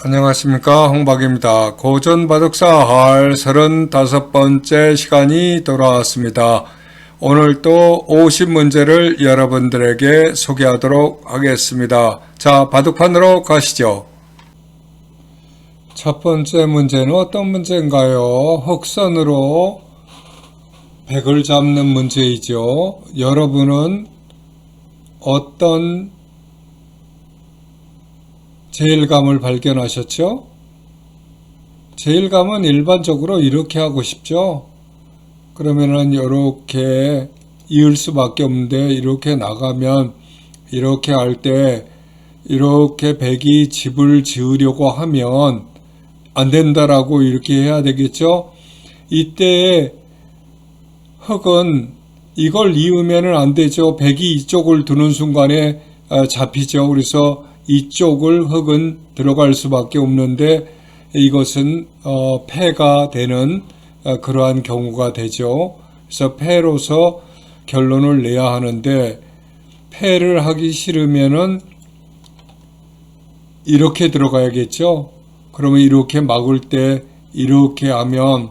안녕하십니까, 홍박입니다. 고전바둑사 할 35번째 시간이 돌아왔습니다. 오늘 또 50문제를 여러분들에게 소개하도록 하겠습니다. 자, 바둑판으로 가시죠. 첫 번째 문제는 어떤 문제인가요? 흑선으로 백을 잡는 문제이죠. 여러분은 어떤 제일감을 발견하셨죠? 제일감은 일반적으로 이렇게 하고 싶죠? 그러면은 이렇게 이을 수밖에 없는데, 이렇게 나가면 이렇게 할 때 이렇게 백이 집을 지으려고 하면 안 된다라고 이렇게 해야 되겠죠? 이때 흑은 이걸 이으면은 안 되죠. 백이 이쪽을 두는 순간에 잡히죠. 그래서 이쪽을 흑은 들어갈 수밖에 없는데, 이것은 패가 되는 그러한 경우가 되죠. 그래서 패로서 결론을 내야 하는데, 패를 하기 싫으면은 이렇게 들어가야겠죠. 그러면 이렇게 막을 때 이렇게 하면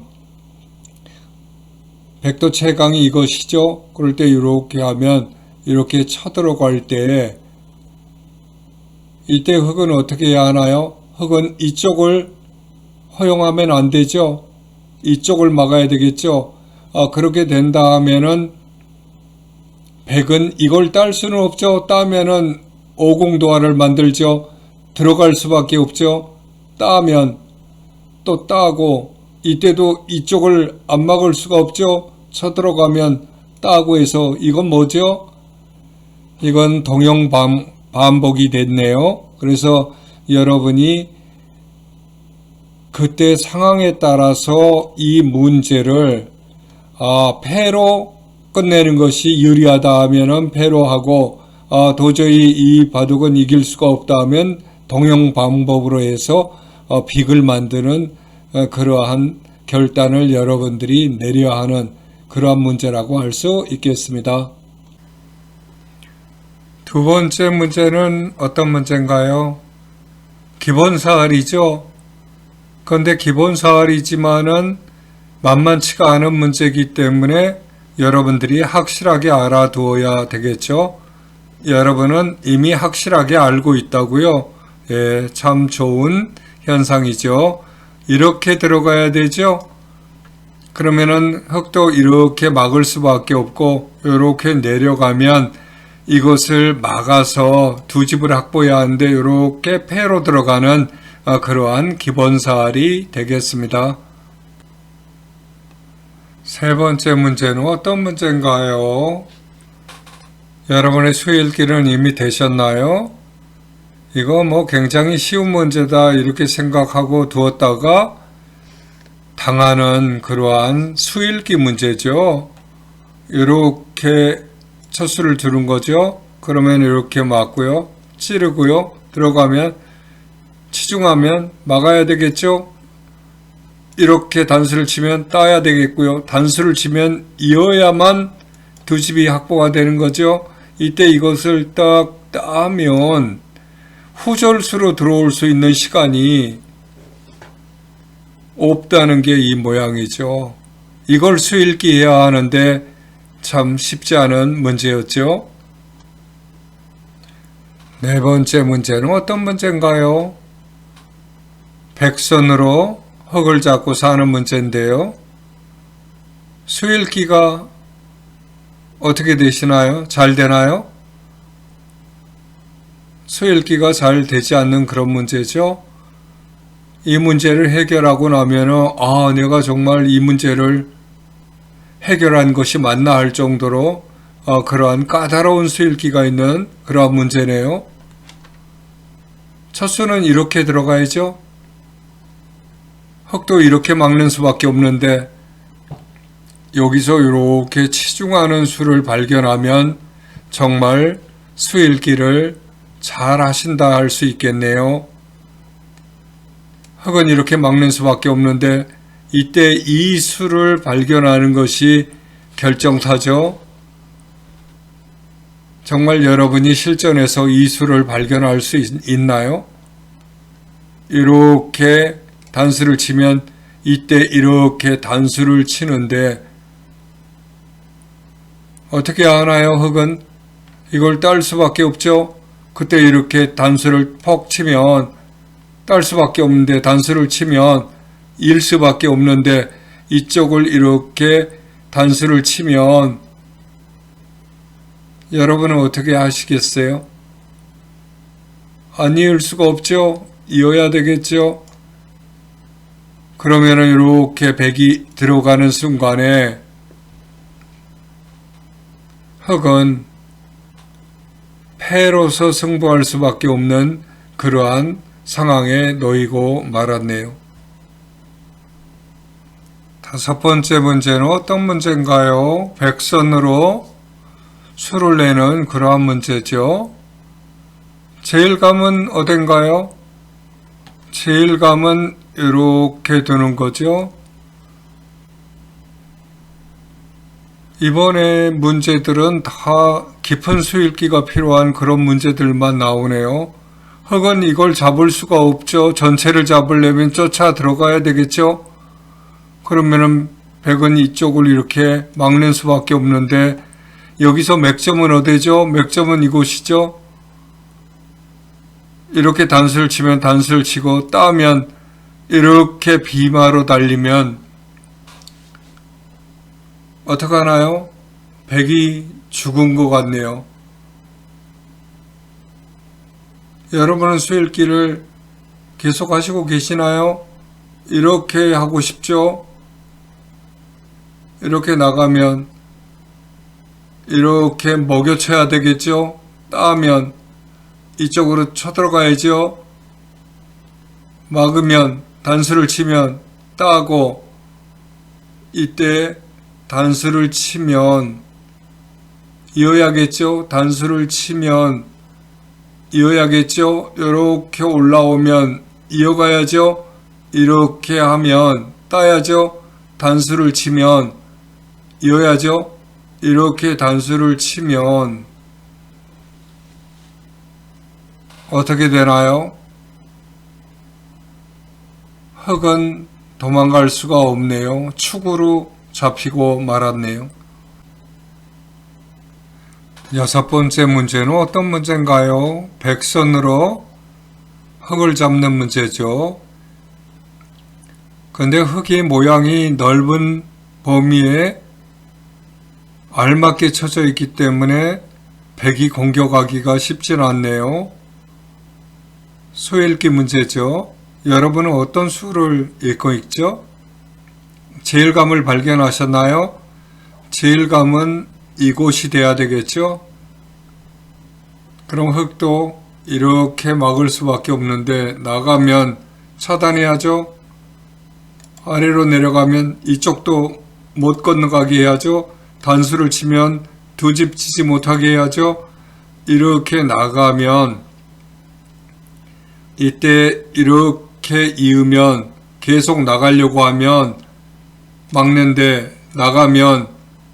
백도 최강이 이것이죠. 그럴 때 이렇게 하면 이렇게 쳐들어갈 때, 이때 흑은 어떻게 해야 하나요? 흑은 이쪽을 허용하면 안 되죠. 이쪽을 막아야 되겠죠. 그렇게 된다 하면은 백은 이걸 딸 수는 없죠. 따면은 오공도화를 만들죠. 들어갈 수밖에 없죠. 따면 또 따고, 이때도 이쪽을 안 막을 수가 없죠. 쳐들어가면 따고 해서 이건 뭐죠? 이건 동형반복이 됐네요. 그래서 여러분이 그때 상황에 따라서 이 문제를 패로 끝내는 것이 유리하다 하면은 패로 하고, 도저히 이 바둑은 이길 수가 없다 하면 동형반복으로 해서 빅을 만드는 그러한 결단을 여러분들이 내려야 하는 그러한 문제라고 할 수 있겠습니다. 두 번째 문제는 어떤 문제인가요? 기본사활이죠. 그런데 기본사활이지만은 만만치가 않은 문제이기 때문에 여러분들이 확실하게 알아두어야 되겠죠. 여러분은 이미 확실하게 알고 있다고요. 예, 참 좋은 현상이죠. 이렇게 들어가야 되죠. 그러면은 흑도 이렇게 막을 수밖에 없고, 이렇게 내려가면 이것을 막아서 두 집을 확보해야 하는데, 이렇게 패로 들어가는 그러한 기본사활이 되겠습니다. 세 번째 문제는 어떤 문제인가요? 여러분의 수일기는 이미 되셨나요? 이거 굉장히 쉬운 문제다 이렇게 생각하고 두었다가 당하는 그러한 수일기 문제죠. 이렇게 첫 수를 두는 거죠. 그러면 이렇게 맞고요. 찌르고요. 들어가면 치중하면 막아야 되겠죠. 이렇게 단수를 치면 따야 되겠고요. 단수를 치면 이어야만 두 집이 확보가 되는 거죠. 이때 이것을 딱 따면 후절수로 들어올 수 있는 시간이 없다는 게 이 모양이죠. 이걸 수일기해야 하는데 참 쉽지 않은 문제였죠. 네 번째 문제는 어떤 문제인가요? 백선으로 흑을 잡고 사는 문제인데요. 수일기가 어떻게 되시나요? 잘 되나요? 수일기가 잘 되지 않는 그런 문제죠. 이 문제를 해결하고 나면은 내가 정말 이 문제를 해결한 것이 맞나 할 정도로 그러한 까다로운 수일기가 있는 그러한 문제네요. 첫 수는 이렇게 들어가야죠. 흑도 이렇게 막는 수밖에 없는데, 여기서 이렇게 치중하는 수를 발견하면 정말 수일기를 잘 하신다 할 수 있겠네요. 흑은 이렇게 막는 수밖에 없는데, 이때 이 수를 발견하는 것이 결정타죠. 정말 여러분이 실전에서 이 수를 발견할 수 있나요? 이렇게 단수를 치면 이때 이렇게 단수를 치는데 어떻게 하나요? 흙은 이걸 딸 수밖에 없죠. 그때 이렇게 단수를 퍽 치면 딸 수밖에 없는데 단수를 치면 일 수밖에 없는데 이쪽을 이렇게 단수를 치면 여러분은 어떻게 하시겠어요? 안 이을 수가 없죠? 이어야 되겠죠? 그러면은 이렇게 백이 들어가는 순간에 흙은 패로서 승부할 수밖에 없는 그러한 상황에 놓이고 말았네요. 다섯 번째 문제는 어떤 문제인가요? 백선으로 수를 내는 그러한 문제죠. 제일감은 어딘가요? 제일감은 이렇게 두는 거죠. 이번에 문제들은 다 깊은 수읽기가 필요한 그런 문제들만 나오네요. 흙은 이걸 잡을 수가 없죠. 전체를 잡으려면 쫓아 들어가야 되겠죠. 그러면은 백은 이쪽을 이렇게 막는 수밖에 없는데 여기서 맥점은 어디죠? 맥점은 이곳이죠. 이렇게 단수를 치면 단수를 치고 따면 이렇게 비마로 달리면 어떡하나요? 백이 죽은 것 같네요. 여러분은 수읽기를 계속 하시고 계시나요? 이렇게 하고 싶죠? 이렇게 나가면 이렇게 먹여쳐야 되겠죠? 따면 이쪽으로 쳐들어가야죠? 막으면 단수를 치면 따고 이때 단수를 치면 이어야겠죠? 단수를 치면 이어야겠죠? 이렇게 올라오면 이어가야죠? 이렇게 하면 따야죠? 단수를 치면 이어야죠? 이렇게 단수를 치면 어떻게 되나요? 흙은 도망갈 수가 없네요. 축으로 잡히고 말았네요. 여섯 번째 문제는 어떤 문제인가요? 백선으로 흙을 잡는 문제죠. 근데 흙의 모양이 넓은 범위에 알맞게 쳐져 있기 때문에 백이 공격하기가 쉽진 않네요. 수읽기 문제죠. 여러분은 어떤 수를 읽고 있죠? 제일감을 발견하셨나요? 제일감은 이곳이 돼야 되겠죠? 그럼 흙도 이렇게 막을 수밖에 없는데 나가면 차단해야죠? 아래로 내려가면 이쪽도 못 건너가게 해야죠? 단수를 치면 두 집 치지 못하게 해야죠? 이렇게 나가면 이때 이렇게 이으면 계속 나가려고 하면 막는데 나가면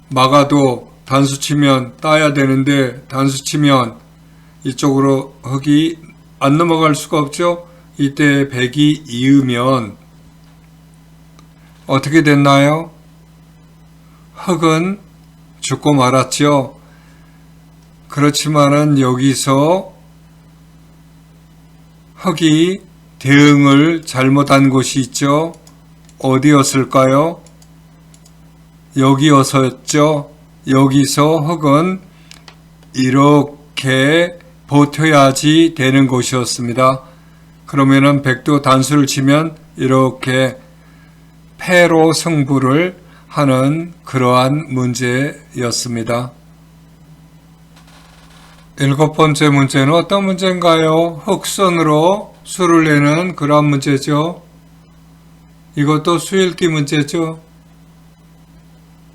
막아도 단수 치면 따야 되는데 단수 치면 이쪽으로 흙이 안 넘어갈 수가 없죠. 이때 백이 이으면 어떻게 됐나요? 흙은 죽고 말았죠. 그렇지만은 여기서 흙이 대응을 잘못한 곳이 있죠. 어디였을까요? 여기였었죠. 여기서 흙은 이렇게 버텨야지 되는 곳이었습니다. 그러면은 백도 단수를 치면 이렇게 패로 승부를 하는 그러한 문제였습니다. 일곱 번째 문제는 어떤 문제인가요? 흙선으로 수를 내는 그러한 문제죠. 이것도 수읽기 문제죠.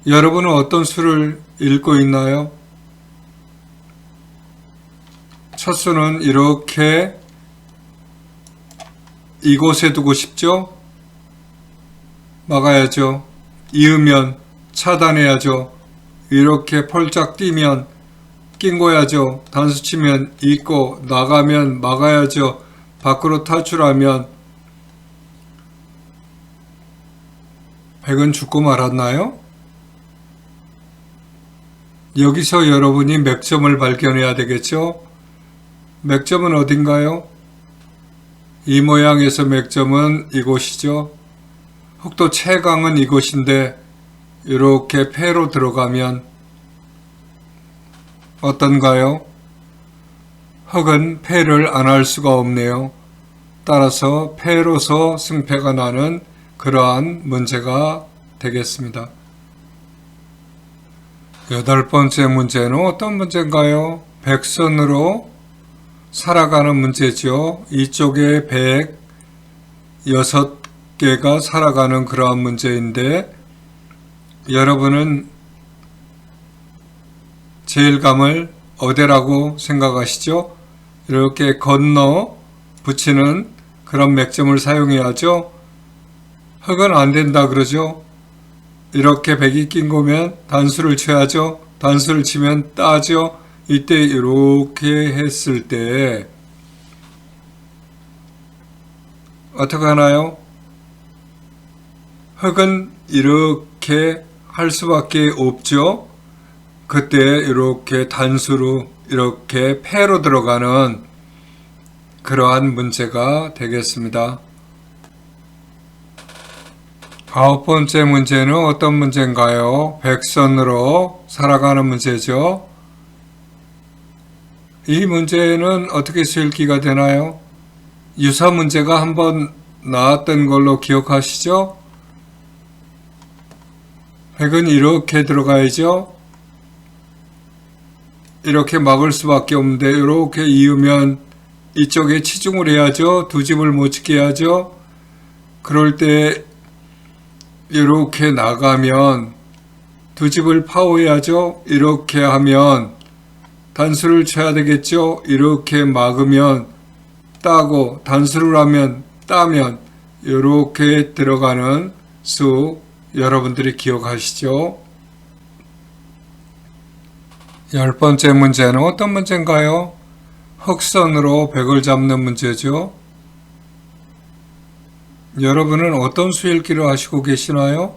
여러분은 어떤 수를 읽고 있나요? 첫 수는 이렇게 이곳에 두고 싶죠? 막아야죠. 이으면 차단해야죠. 이렇게 펄짝 뛰면 낀 거야죠. 단수 치면 있고 나가면 막아야죠. 밖으로 탈출하면 백은 죽고 말았나요? 여기서 여러분이 맥점을 발견해야 되겠죠? 맥점은 어딘가요? 이 모양에서 맥점은 이곳이죠. 흑도 최강은 이곳인데 이렇게 패로 들어가면 어떤가요? 흑은 패를 안 할 수가 없네요. 따라서 패로서 승패가 나는 그러한 문제가 되겠습니다. 8번째 문제는 어떤 문제인가요? 백선으로 살아가는 문제죠. 이쪽에 106개가 살아가는 그러한 문제인데 여러분은 제일감을 어디라고 생각하시죠? 이렇게 건너 붙이는 그런 맥점을 사용해야죠. 흑은 안 된다 그러죠. 이렇게 100이 낀 거면 단수를 쳐야죠. 단수를 치면 따죠. 이때 이렇게 했을 때 어떻게 하나요? 흑은 이렇게 할 수밖에 없죠. 그때 이렇게 단수로 이렇게 패로 들어가는 그러한 문제가 되겠습니다. 9번째 문제는 어떤 문제인가요? 백선으로 살아가는 문제죠. 이 문제는 어떻게 수일기가 되나요? 유사 문제가 한번 나왔던 걸로 기억하시죠? 백은 이렇게 들어가야죠. 이렇게 막을 수밖에 없는데 이렇게 이으면 이쪽에 치중을 해야죠. 두 집을 못 찍게 해야죠. 그럴 때 이렇게 나가면 두 집을 파워해야죠. 이렇게 하면 단수를 쳐야 되겠죠. 이렇게 막으면 따고 단수를 하면 따면 이렇게 들어가는 수 여러분들이 기억하시죠? 10번째 문제는 어떤 문제인가요? 흑선으로 백을 잡는 문제죠. 여러분은 어떤 수일기를 하시고 계시나요?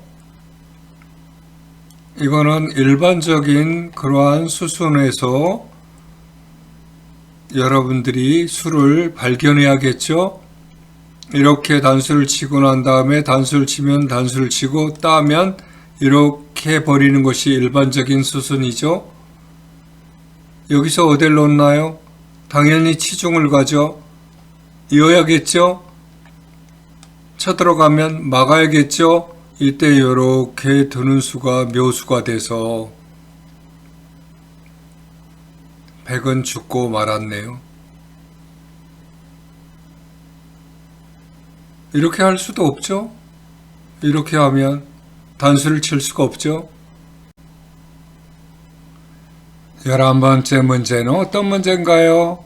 이거는 일반적인 그러한 수순에서 여러분들이 수를 발견해야겠죠. 이렇게 단수를 치고 난 다음에 단수를 치면 단수를 치고 따면 이렇게 버리는 것이 일반적인 수순이죠. 여기서 어딜 놓나요? 당연히 치중을 가죠. 이어야겠죠. 쳐들어가면 막아야겠죠. 이때 이렇게 드는 수가 묘수가 돼서 백은 죽고 말았네요. 이렇게 할 수도 없죠. 이렇게 하면 단수를 칠 수가 없죠. 11번째 문제는 어떤 문제인가요?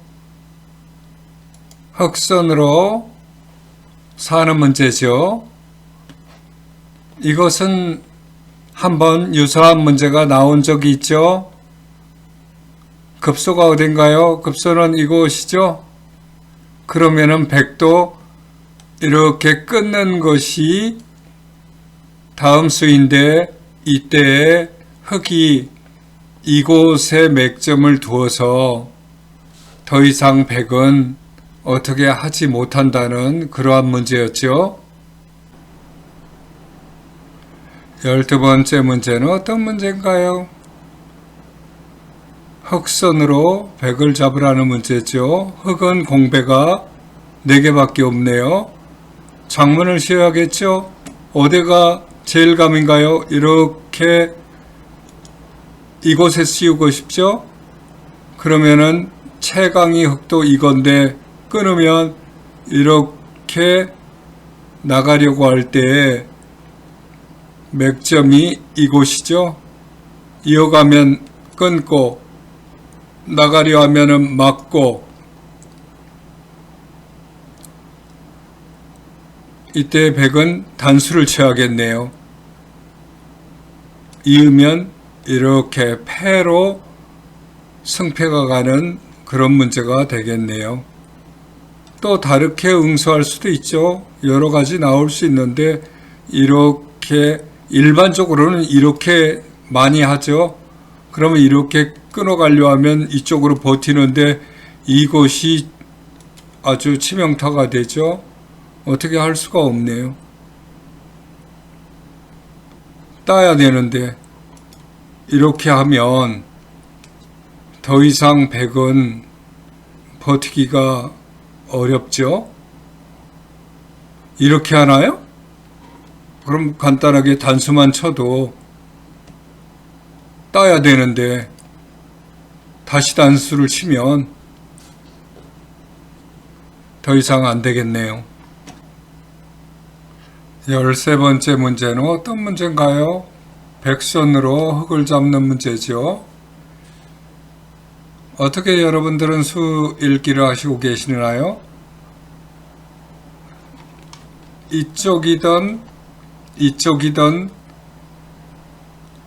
흑선으로 사는 문제죠. 이것은 한번 유사한 문제가 나온 적이 있죠. 급소가 어딘가요? 급소는 이곳이죠. 그러면은 백도 이렇게 끊는 것이 다음 수인데 이때 흑이 이곳에 맥점을 두어서 더 이상 백은 어떻게 하지 못한다는 그러한 문제였죠. 12번째 문제는 어떤 문제인가요? 흑선으로 백을 잡으라는 문제죠. 흑은 공배가 4개밖에 없네요. 장문을 씌워야겠죠? 어디가 제일감인가요? 이렇게 이곳에 씌우고 싶죠? 그러면은 최강이 흑도 이건데 끊으면 이렇게 나가려고 할 때 맥점이 이곳이죠. 이어가면 끊고 나가려 하면은 막고 이때 백은 단수를 쳐야겠네요. 이으면 이렇게 패로 승패가 가는 그런 문제가 되겠네요. 또 다르게 응수할 수도 있죠. 여러 가지 나올 수 있는데 이렇게 일반적으로는 이렇게 많이 하죠. 그러면 이렇게 끊어가려 하면 이쪽으로 버티는데 이것이 아주 치명타가 되죠. 어떻게 할 수가 없네요. 따야 되는데 이렇게 하면 더 이상 백은 버티기가 어렵죠. 이렇게 하나요? 그럼 간단하게 단수만 쳐도 따야 되는데 다시 단수를 치면 더 이상 안 되겠네요. 13번째 문제는 어떤 문제인가요? 백선으로 흙을 잡는 문제죠. 어떻게 여러분들은 수 읽기를 하시고 계시나요? 이쪽이든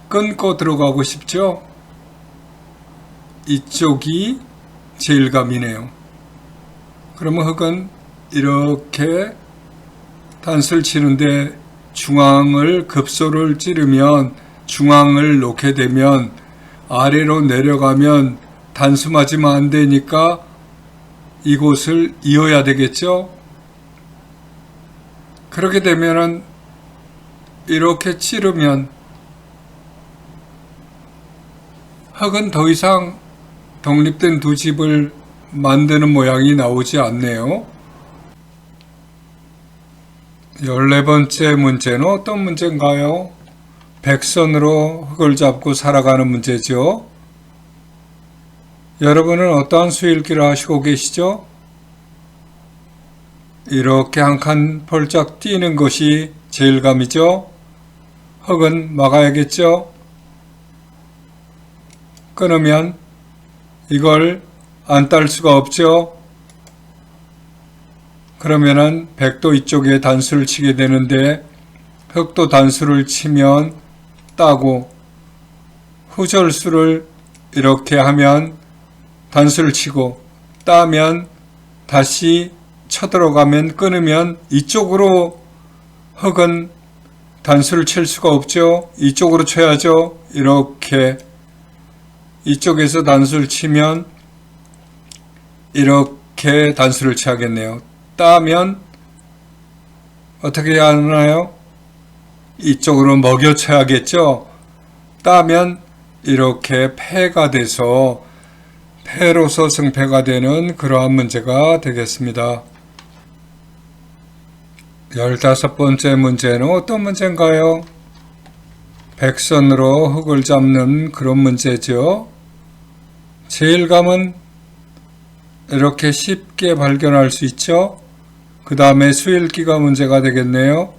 끊고 들어가고 싶죠? 이쪽이 제일감이네요. 그러면 흙은 이렇게 단수를 치는데 중앙을 급소를 찌르면 중앙을 놓게 되면 아래로 내려가면 단수 맞으면 안 되니까 이곳을 이어야 되겠죠? 그렇게 되면은 이렇게 찌르면 흙은 더 이상 독립된 두 집을 만드는 모양이 나오지 않네요. 14번째 문제는 어떤 문제인가요? 백선으로 흙을 잡고 살아가는 문제죠. 여러분은 어떠한 수일기를 하시고 계시죠? 이렇게 한 칸 펄쩍 뛰는 것이 제일감이죠. 흙은 막아야겠죠. 끊으면 이걸 안 딸 수가 없죠. 그러면은 백도 이쪽에 단수를 치게 되는데 흙도 단수를 치면 따고 후절수를 이렇게 하면 단수를 치고 따면 다시 쳐들어가면 끊으면 이쪽으로 흙은 단수를 칠 수가 없죠. 이쪽으로 쳐야죠. 이렇게 이쪽에서 단수를 치면 이렇게 단수를 쳐야겠네요. 따면 어떻게 해야 하나요? 이쪽으로 먹여 쳐야겠죠. 따면 이렇게 패가 돼서 패로서 승패가 되는 그러한 문제가 되겠습니다. 15번째 문제는 어떤 문제인가요? 백선으로 흙을 잡는 그런 문제죠. 제일감은 이렇게 쉽게 발견할 수 있죠. 그 다음에 수일기가 문제가 되겠네요.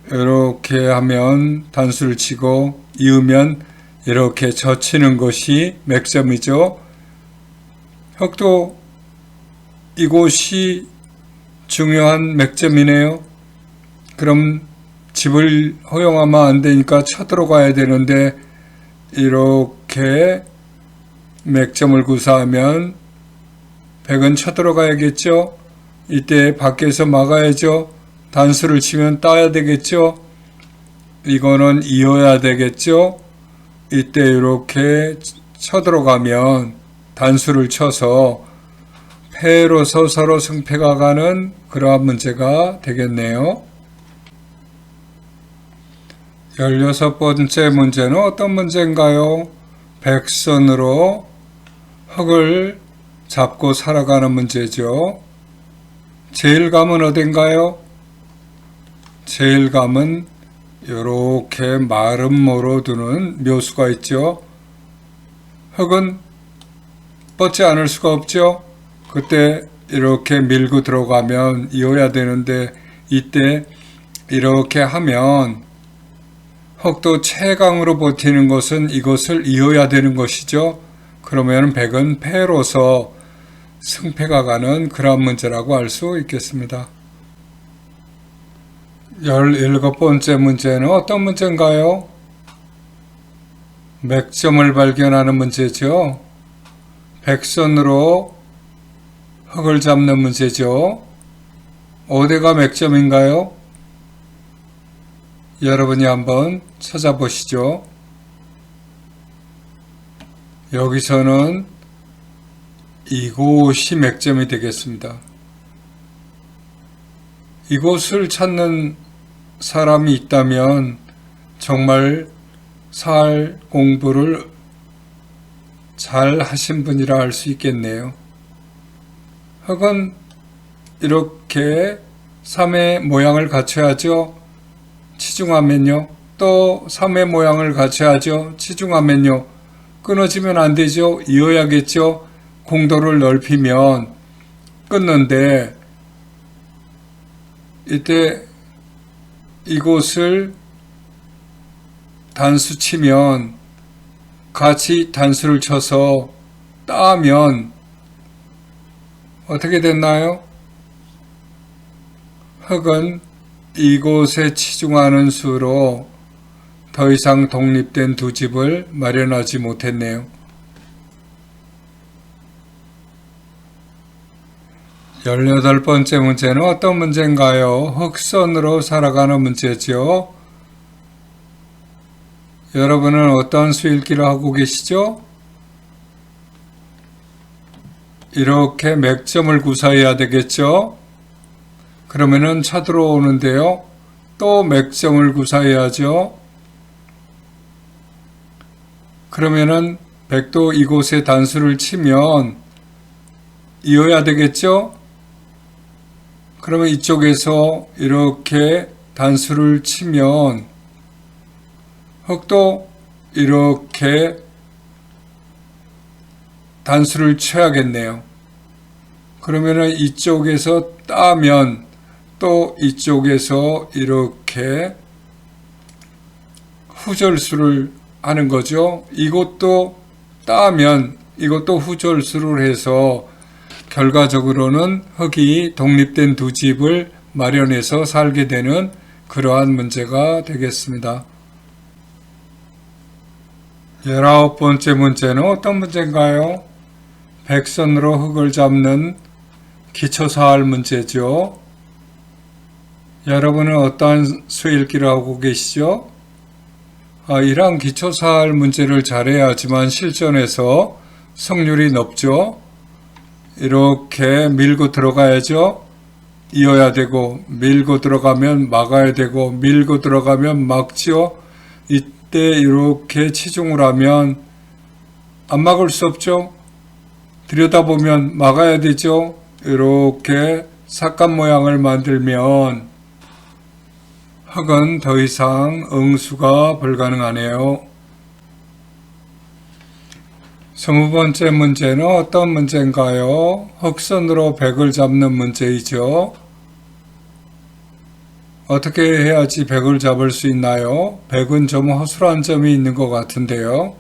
이렇게 하면 단수를 치고 이으면 이렇게 젖히는 것이 맥점이죠. 흙도 이곳이 중요한 맥점이네요. 그럼 집을 허용하면 안 되니까 쳐들어가야 되는데 이렇게 맥점을 구사하면 백은 쳐들어가야겠죠. 이때 밖에서 막아야죠. 단수를 치면 따야 되겠죠. 이거는 이어야 되겠죠. 이때 이렇게 쳐들어가면 단수를 쳐서 패로서 서로 승패가 가는 그러한 문제가 되겠네요. 16번째 문제는 어떤 문제인가요? 백선으로 흙을 잡고 살아가는 문제죠. 제일감은 어딘가요? 제일감은 이렇게 마른 모로 두는 묘수가 있죠. 흙은 뻗지 않을 수가 없죠. 그때 이렇게 밀고 들어가면 이어야 되는데 이때 이렇게 하면 흙도 최강으로 버티는 것은 이것을 이어야 되는 것이죠. 그러면 백은 패로서 승패가 가는 그런 문제라고 할 수 있겠습니다. 17번째 문제는 어떤 문제인가요? 맥점을 발견하는 문제죠. 백선으로 흙을 잡는 문제죠. 어디가 맥점인가요? 여러분이 한번 찾아보시죠. 여기서는 이곳이 맥점이 되겠습니다. 이곳을 찾는 사람이 있다면 정말 사할 공부를 잘 하신 분이라 할 수 있겠네요. 혹은 이렇게 3의 모양을 갖춰야죠. 치중하면요. 또 3의 모양을 갖춰야죠. 치중하면요. 끊어지면 안 되죠. 이어야겠죠. 공도를 넓히면 끊는데 이때 이곳을 단수 치면 같이 단수를 쳐서 따면 어떻게 됐나요? 흙은 이곳에 치중하는 수로 더 이상 독립된 두 집을 마련하지 못했네요. 18번째 문제는 어떤 문제인가요? 흑선으로 살아가는 문제죠. 여러분은 어떤 수읽기를 하고 계시죠? 이렇게 맥점을 구사해야 되겠죠? 그러면은 차 들어오는데요. 또 맥점을 구사해야죠. 그러면은 백도 이곳에 단수를 치면 이어야 되겠죠? 그러면 이쪽에서 이렇게 단수를 치면 흙도 이렇게 단수를 쳐야겠네요. 그러면은 이쪽에서 따면 또 이쪽에서 이렇게 후절수를 하는 거죠. 이것도 따면 이것도 후절수를 해서 결과적으로는 흙이 독립된 두 집을 마련해서 살게 되는 그러한 문제가 되겠습니다. 19번째 문제는 어떤 문제인가요? 백선으로 흙을 잡는 기초사할 문제죠. 여러분은 어떠한 수읽기를 하고 계시죠? 이러한 기초사할 문제를 잘해야지만 실전에서 성률이 높죠. 이렇게 밀고 들어가야죠. 이어야 되고, 밀고 들어가면 막아야 되고, 밀고 들어가면 막죠. 이때 이렇게 치중을 하면 안 막을 수 없죠. 들여다보면 막아야 되죠. 이렇게 삭감 모양을 만들면 흙은 더 이상 응수가 불가능하네요. 20번째 문제는 어떤 문제인가요? 흙선으로 백을 잡는 문제이죠. 어떻게 해야지 백을 잡을 수 있나요? 백은 좀 허술한 점이 있는 것 같은데요.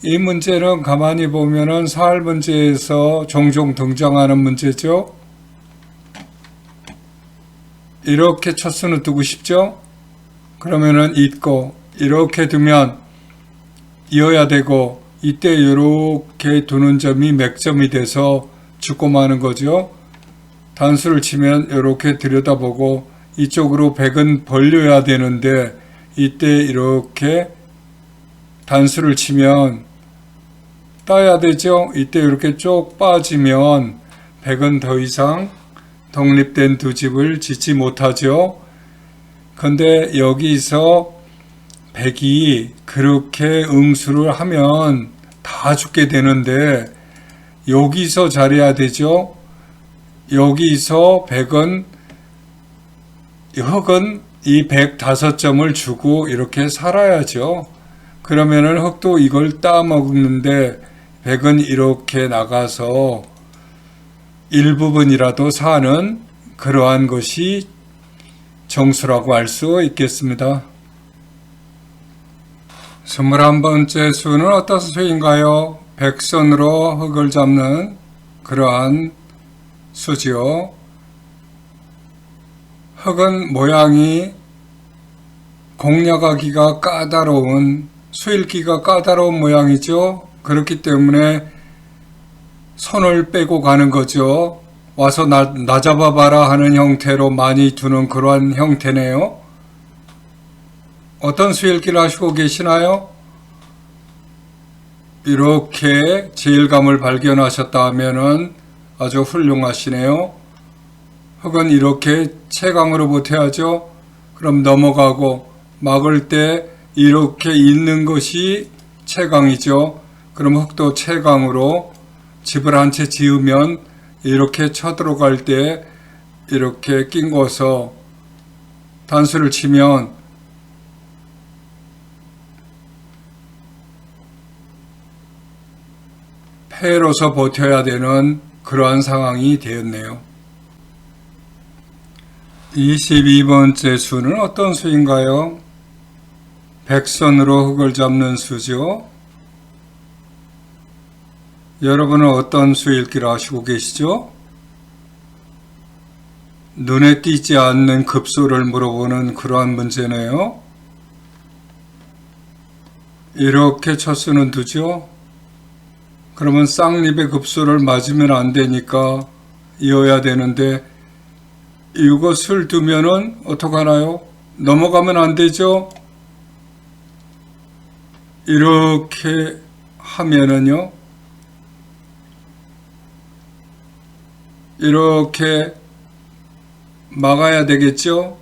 이 문제는 가만히 보면은 사할 문제에서 종종 등장하는 문제죠. 이렇게 첫 수는 두고 싶죠? 그러면은 잊고 이렇게 두면 이어야 되고 이때 이렇게 두는 점이 맥점이 돼서 죽고 마는 거죠. 단수를 치면 이렇게 들여다보고 이쪽으로 백은 벌려야 되는데 이때 이렇게 단수를 치면 따야 되죠. 이때 이렇게 쭉 빠지면 백은 더 이상 독립된 두 집을 짓지 못하죠. 근데 여기서 백이 그렇게 응수를 하면 다 죽게 되는데 여기서 잘해야 되죠. 여기서 백은 흙은 이 105점을 주고 이렇게 살아야죠. 그러면은 흙도 이걸 따먹는데 백은 이렇게 나가서 일부분이라도 사는 그러한 것이 정수라고 할 수 있겠습니다. 21번째 수는 어떤 수인가요? 백선으로 흙을 잡는 그러한 수지요. 흙은 모양이 공략하기가 까다로운, 수읽기가 까다로운 모양이죠. 그렇기 때문에 손을 빼고 가는 거죠. 와서 나 잡아봐라 하는 형태로 많이 두는 그러한 형태네요. 어떤 수일기를 하시고 계시나요? 이렇게 제일감을 발견하셨다 하면은 아주 훌륭하시네요. 혹은 이렇게 채강으로 못해야죠. 그럼 넘어가고 막을 때 이렇게 있는 것이 채강이죠. 그럼 흙도 채강으로 집을 한 채 지으면 이렇게 쳐들어갈 때 이렇게 낑궈서 단수를 치면 패로서 버텨야 되는 그러한 상황이 되었네요. 22번째 수는 어떤 수인가요? 백선으로 흙을 잡는 수죠. 여러분은 어떤 수일기를 하시고 계시죠? 눈에 띄지 않는 급소를 물어보는 그러한 문제네요. 이렇게 첫 수는 두죠. 그러면 쌍립의 급소를 맞으면 안 되니까 이어야 되는데 이것을 두면은 어떡하나요? 넘어가면 안 되죠? 이렇게 하면은요, 이렇게 막아야 되겠죠?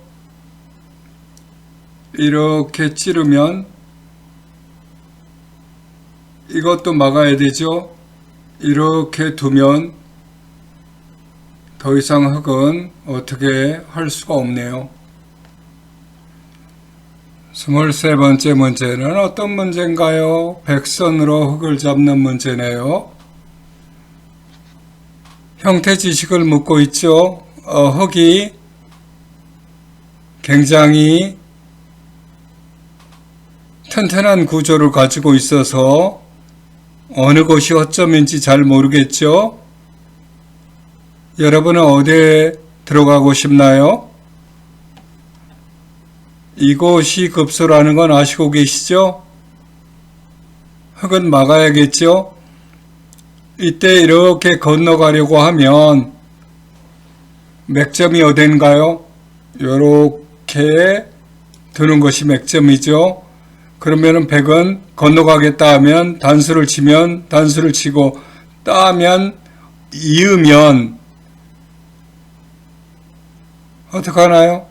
이렇게 찌르면 이것도 막아야 되죠? 이렇게 두면 더 이상 흙은 어떻게 할 수가 없네요. 23번째 문제는 어떤 문제인가요? 백선으로 흙을 잡는 문제네요. 형태 지식을 묻고 있죠. 흙이 굉장히 튼튼한 구조를 가지고 있어서 어느 곳이 허점인지 잘 모르겠죠? 여러분은 어디에 들어가고 싶나요? 이곳이 급소라는 건 아시고 계시죠? 흙은 막아야겠죠? 이때 이렇게 건너가려고 하면 맥점이 어딘가요? 이렇게 드는 것이 맥점이죠. 그러면은 백은 건너가겠다 하면 단수를 치면 단수를 치고 따면 이으면 어떡하나요?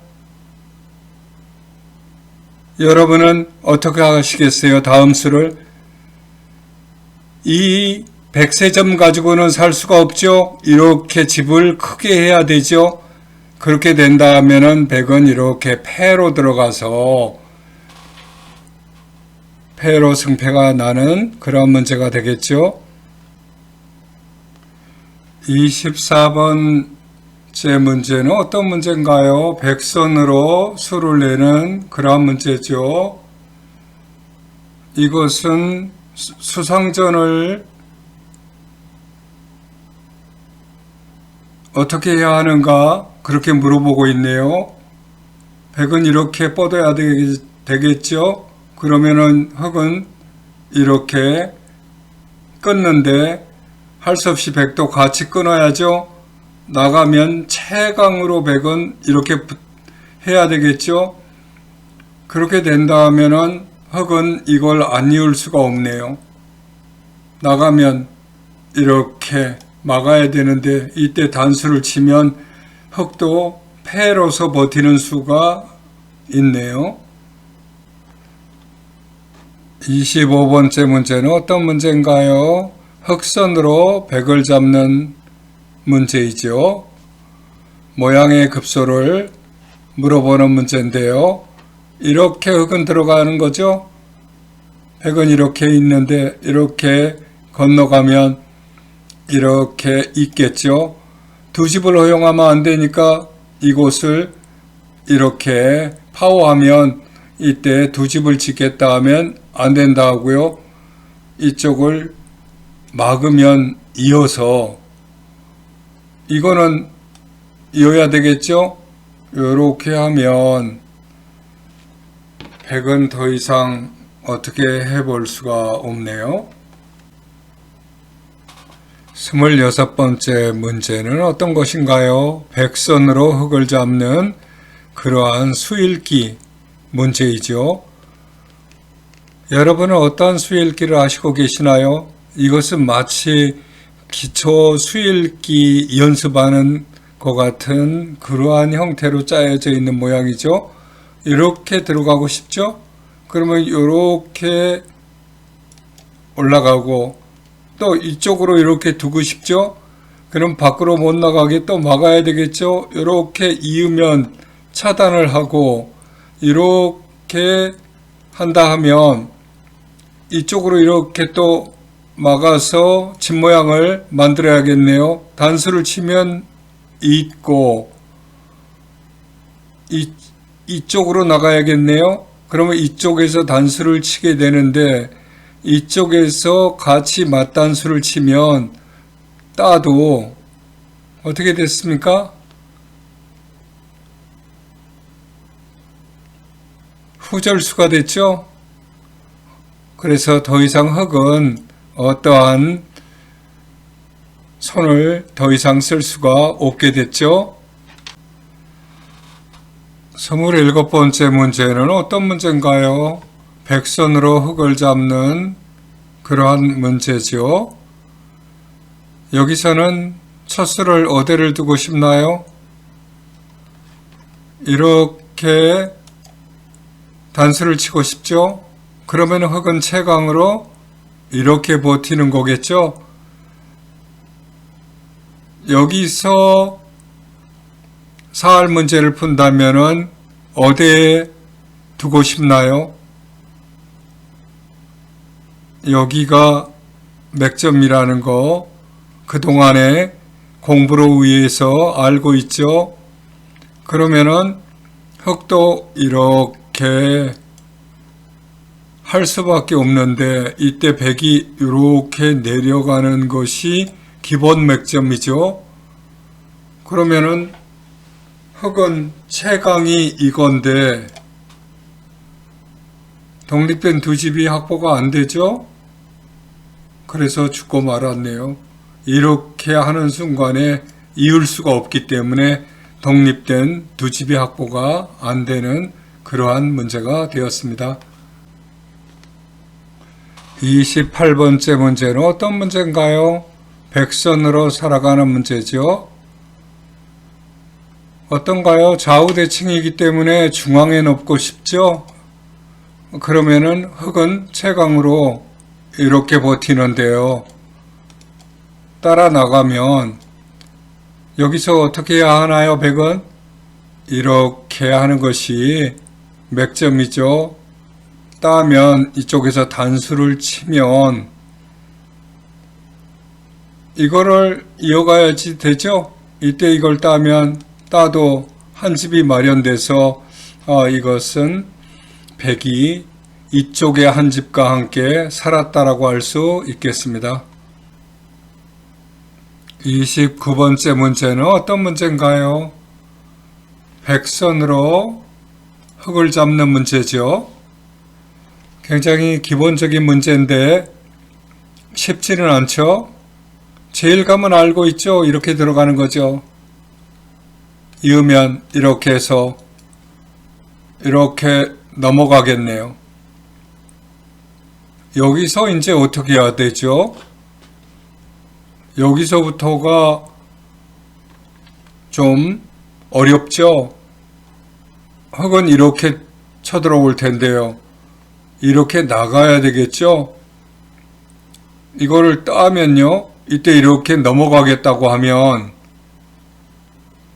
여러분은 어떻게 하시겠어요? 다음 수를 이 백세점 가지고는 살 수가 없죠. 이렇게 집을 크게 해야 되죠. 그렇게 된다 하면은 백은 이렇게 패로 들어가서 패로 승패가 나는 그런 문제가 되겠죠. 24번째 문제는 어떤 문제인가요? 백선으로 수를 내는 그런 문제죠. 이것은 수상전을 어떻게 해야 하는가 그렇게 물어보고 있네요. 백은 이렇게 뻗어야 되겠죠. 그러면은 흙은 이렇게 끊는데 할 수 없이 백도 같이 끊어야죠. 나가면 채강으로 백은 이렇게 해야 되겠죠. 그렇게 된다 하면은 흙은 이걸 안 이을 수가 없네요. 나가면 이렇게 막아야 되는데 이때 단수를 치면 흙도 패로서 버티는 수가 있네요. 25번째 문제는 어떤 문제인가요? 흑선으로 백을 잡는 문제이죠. 모양의 급소를 물어보는 문제인데요. 이렇게 흙은 들어가는 거죠. 백은 이렇게 있는데 이렇게 건너가면 이렇게 있겠죠. 두 집을 허용하면 안 되니까 이곳을 이렇게 파워하면 이때 두 집을 짓겠다 하면 안 된다 하고요. 이쪽을 막으면 이어서 이거는 이어야 되겠죠. 이렇게 하면 백은 더 이상 어떻게 해볼 수가 없네요. 26번째 문제는 어떤 것인가요? 백선으로 흙을 잡는 그러한 수일기 문제이죠. 여러분은 어떤 수일기를 하시고 계시나요? 이것은 마치 기초 수일기 연습하는 것 같은 그러한 형태로 짜여져 있는 모양이죠. 이렇게 들어가고 싶죠? 그러면 이렇게 올라가고 또 이쪽으로 이렇게 두고 싶죠? 그럼 밖으로 못 나가게 또 막아야 되겠죠? 이렇게 이으면 차단을 하고 이렇게 한다 하면 이쪽으로 이렇게 또 막아서 집 모양을 만들어야겠네요. 단수를 치면 있고 이쪽으로 나가야겠네요. 그러면 이쪽에서 단수를 치게 되는데 이쪽에서 같이 맞단수를 치면 따도 어떻게 됐습니까? 후절수가 됐죠? 그래서 더 이상 흙은 어떠한 손을 더 이상 쓸 수가 없게 됐죠? 27번째 문제는 어떤 문제인가요? 백선으로 흙을 잡는 그러한 문제죠. 여기서는 첫 수를 어디를 두고 싶나요? 이렇게 단수를 치고 싶죠? 그러면 흙은 채강으로 이렇게 버티는 거겠죠? 여기서 사할 문제를 푼다면은 어디에 두고 싶나요? 여기가 맥점이라는 거 그동안에 공부로 의해서 알고 있죠. 그러면은 흙도 이렇게 할 수밖에 없는데 이때 백이 이렇게 내려가는 것이 기본 맥점이죠. 그러면은 흙은 채강이 이건데 독립된 두 집이 확보가 안 되죠. 그래서 죽고 말았네요. 이렇게 하는 순간에 이을 수가 없기 때문에 독립된 두 집이 확보가 안 되는 그러한 문제가 되었습니다. 28번째 문제는 어떤 문제인가요? 백선으로 살아가는 문제죠. 어떤가요? 좌우대칭이기 때문에 중앙에 놓고 싶죠? 그러면은 흙은 채강으로 이렇게 버티는데요. 따라 나가면 여기서 어떻게 해야 하나요? 백은 이렇게 하는 것이 맥점이죠. 따면 이쪽에서 단수를 치면 이거를 이어가야지 되죠. 이때 이걸 따도 한 집이 마련돼서 이것은 백이 이쪽의 한 집과 함께 살았다라고 할 수 있겠습니다. 29번째 문제는 어떤 문제인가요? 백선으로 흙을 잡는 문제죠. 굉장히 기본적인 문제인데 쉽지는 않죠. 제일감은 알고 있죠. 이렇게 들어가는 거죠. 이으면 이렇게 해서 이렇게 넘어가겠네요. 여기서 이제 어떻게 해야 되죠? 여기서부터가 좀 어렵죠? 흙은 이렇게 쳐들어올 텐데요. 이렇게 나가야 되겠죠? 이거를 따면요. 이때 이렇게 넘어가겠다고 하면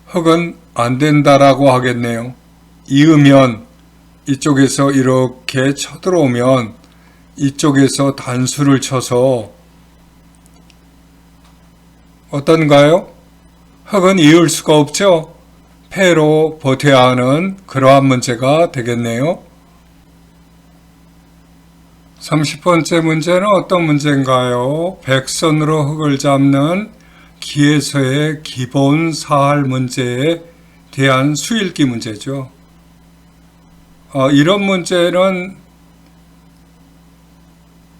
흙은 안 된다라고 하겠네요. 이으면 이쪽에서 이렇게 쳐들어오면 이쪽에서 단수를 쳐서 어떤가요? 흙은 이을 수가 없죠? 패로 버텨야 하는 그러한 문제가 되겠네요. 30번째 문제는 어떤 문제인가요? 백선으로 흙을 잡는 기에서의 기본 사할 문제에 대한 수일기 문제죠. 이런 문제는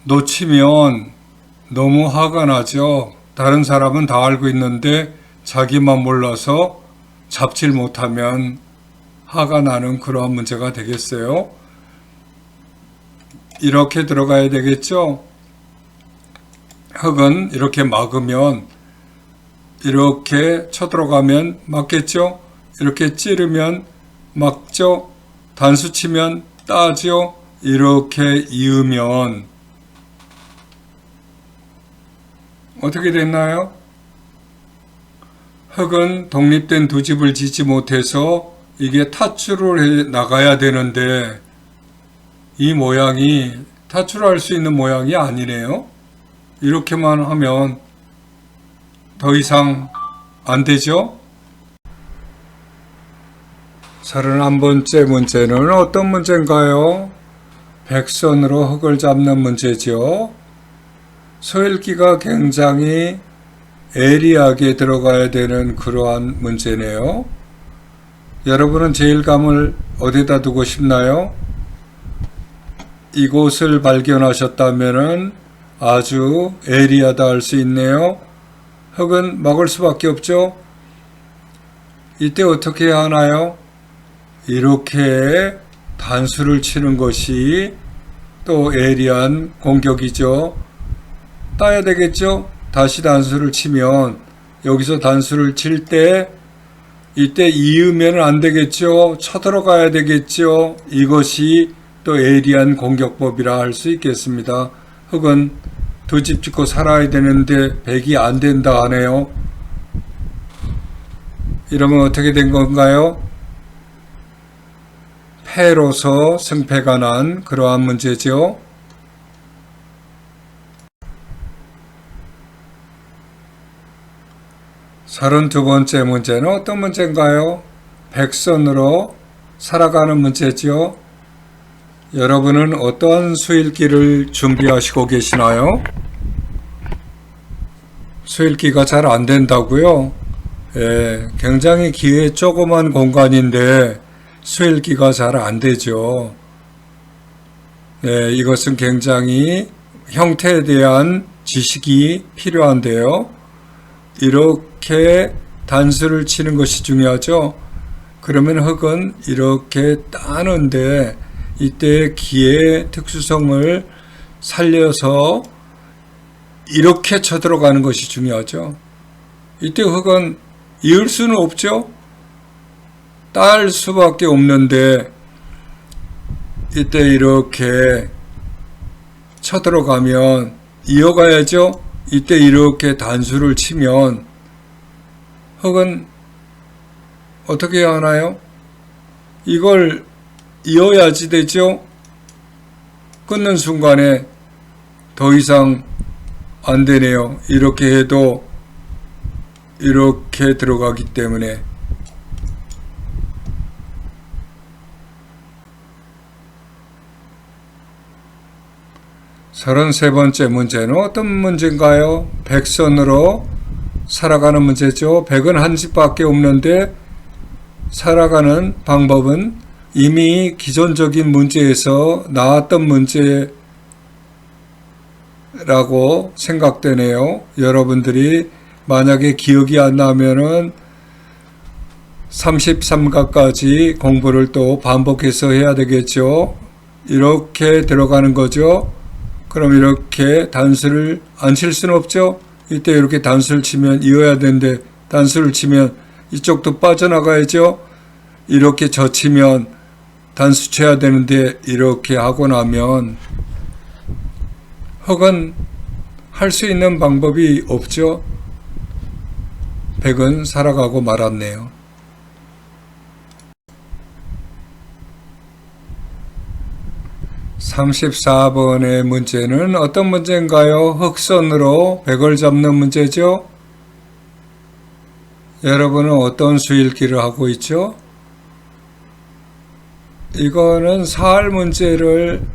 놓치면 너무 화가 나죠. 다른 사람은 다 알고 있는데 자기만 몰라서 잡질 못하면 화가 나는 그러한 문제가 되겠어요. 이렇게 들어가야 되겠죠. 흙은 이렇게 막으면 이렇게 쳐들어가면 막겠죠. 이렇게 찌르면 막죠. 단수 치면 따죠. 이렇게 이으면 어떻게 됐나요? 흙은 독립된 두 집을 짓지 못해서 이게 타출을 해 나가야 되는데 이 모양이 타출할 수 있는 모양이 아니네요. 이렇게만 하면 더 이상 안 되죠? 31번째 문제는 어떤 문제인가요? 백선으로 흙을 잡는 문제죠. 소일기가 굉장히 예리하게 들어가야 되는 그러한 문제네요. 여러분은 제일감을 어디다 두고 싶나요? 이곳을 발견하셨다면 아주 예리하다 할 수 있네요. 흙은 막을 수밖에 없죠. 이때 어떻게 해야 하나요? 이렇게 단수를 치는 것이 또 예리한 공격이죠. 따야 되겠죠? 다시 단수를 치면 여기서 단수를 칠 때 이때 이으면 안 되겠죠? 쳐들어가야 되겠죠? 이것이 또 예리한 공격법이라 할 수 있겠습니다. 흙은 두 집 짓고 살아야 되는데 백이 안 된다 하네요. 이러면 어떻게 된 건가요? 패로서 승패가 난 그러한 문제죠. 32번째 문제는 어떤 문제인가요? 백선으로 살아가는 문제죠. 여러분은 어떤 수일기를 준비하시고 계시나요? 수일기가 잘 안 된다고요? 예, 굉장히 기회 조그만 공간인데 수일기가 잘 안 되죠. 네, 이것은 굉장히 형태에 대한 지식이 필요한데요. 이렇게 단수를 치는 것이 중요하죠. 그러면 흙은 이렇게 따는데 이때 기의 특수성을 살려서 이렇게 쳐들어가는 것이 중요하죠. 이때 흙은 이을 수는 없죠. 딸 수밖에 없는데 이때 이렇게 쳐들어가면 이어가야죠. 이때 이렇게 단수를 치면 흙은 어떻게 해야 하나요? 이걸 이어야지 되죠. 끊는 순간에 더 이상 안 되네요. 이렇게 해도 이렇게 들어가기 때문에. 서른세 번째 문제는 어떤 문제인가요? 백선으로 살아가는 문제죠. 백은 한 집밖에 없는데 살아가는 방법은 이미 기존적인 문제에서 나왔던 문제라고 생각되네요. 여러분들이 만약에 기억이 안 나면은 33가까지 공부를 또 반복해서 해야 되겠죠. 이렇게 들어가는 거죠. 그럼 이렇게 단수를 안 칠 수는 없죠. 이때 이렇게 단수를 치면 이어야 되는데 단수를 치면 이쪽도 빠져나가야죠. 이렇게 젖히면 단수 쳐야 되는데 이렇게 하고 나면 흙은 할 수 있는 방법이 없죠. 백은 살아가고 말았네요. 34번의 문제는 어떤 문제인가요? 흑선으로 백을 잡는 문제죠. 여러분은 어떤 수일기를 하고 있죠? 이거는 사할 문제를